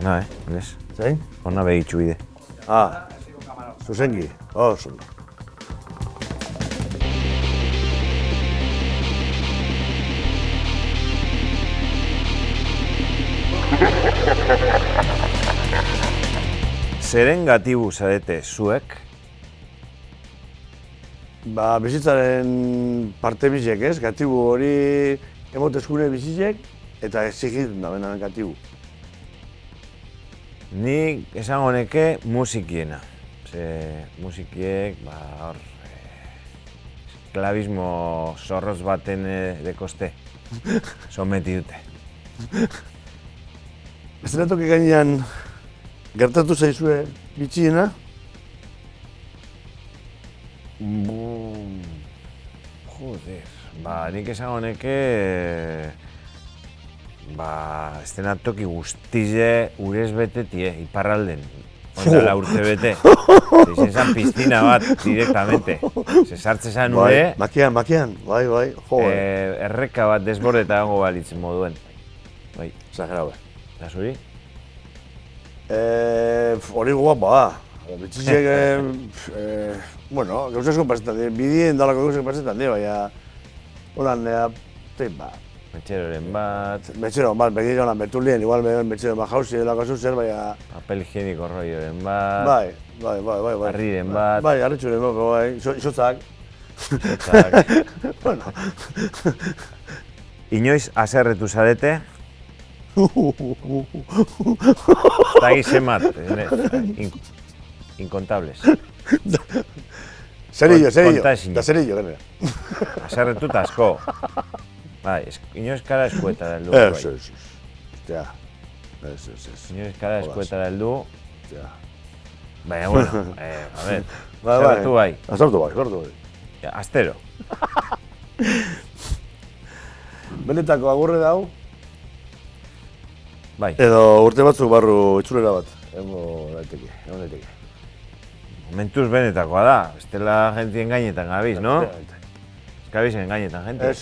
No, nes. Zein? Hona begitxu bide. Zuzengi. Oso. Zeren gatibu zarete zuek? Bizitzaren parte bizek, ez? Gatibu hori emotezkune bizitzek eta exigitun da benan gatibu. Nik esango neke musikiena. Ze musikiek, hor, esklabismo zorroz baten dekoste someti dute. Estenatoki gainean gertatu zaizue bitxiena? Joder, nik esango neke, estenatoki guztize urez betetie, iparralden. Ondala urte bete. Izen zan piztina bat, direktamente. Se sartze zan ure. Makian, bai, joder. Erreka bat desbordeta gongo balitz moduen. Bai. Zagrau, Eta zuri? Hori guapa da. Bitxizek, gauz asko pasetan dira, bidien dalako gauz asko pasetan dira, baina holan, Metxeroren bat... Metxeroren bat, begira holan betulien, igual metxeroren bat jauzi delako zuzer, baina... Papel higieniko rolloren bat... Bai. Harriren bat... Bai, harritxuren bat, bai, izotzak. Bueno. Inoiz haserretu zarete? Eta gizemat, incontables. Zerillo, da zerillo, genera. Haserretu asko. Bai, inoiz kara eskuetara heldu. Eso. Inoiz kara eskuetara heldu. Baina, bueno, a ver, haserretu bai. Haserretu bai. Astero. Benetako agurre dau? Bai. Edo urte batzuk barru itxulera bat. Egon daiteke. Momentuz benetakoa da, bestela jentien gainetan gabiz, no? Gabiz engainetan gente. Ez.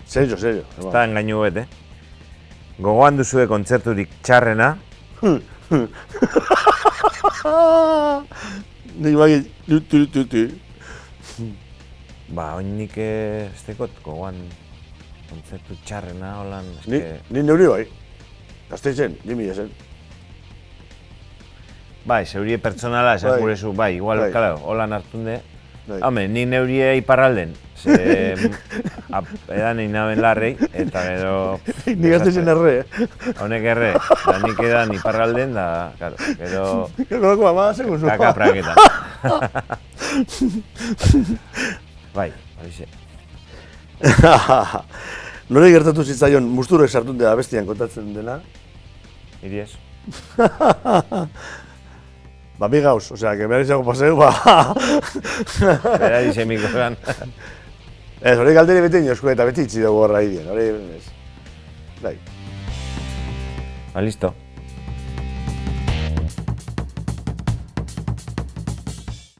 Serio. Ez da engainu bet, Gogoan duzue kontzerturik txarrena? Nik bai, tu. Oinik ez dekot gogoan kontzertu txarrena, holan, eske... Ni neuri bai. Gazteitzen, nimi esen. Bai, zeurie pertsonala esan gurezu, igual, kalao, holan hartunde. Hame, ni neurie iparralden, ze edan egin naben larrei, eta gero... Ni gazteitzen erre, Honek erre, da nik edan iparralden, da, karo, gero... Gero ama, segun zua. Kaka praketan. Bai, horixe. Nore gertatu zitzaion musturek sartuntea abestian kontatzen dena? Iriez. Bi gauz, osea, que behar izango paseu, Behar izemiko egan. Ez, hori galderi beti inosko eta beti itxi dugu horra idien, hori... Bai. Listo.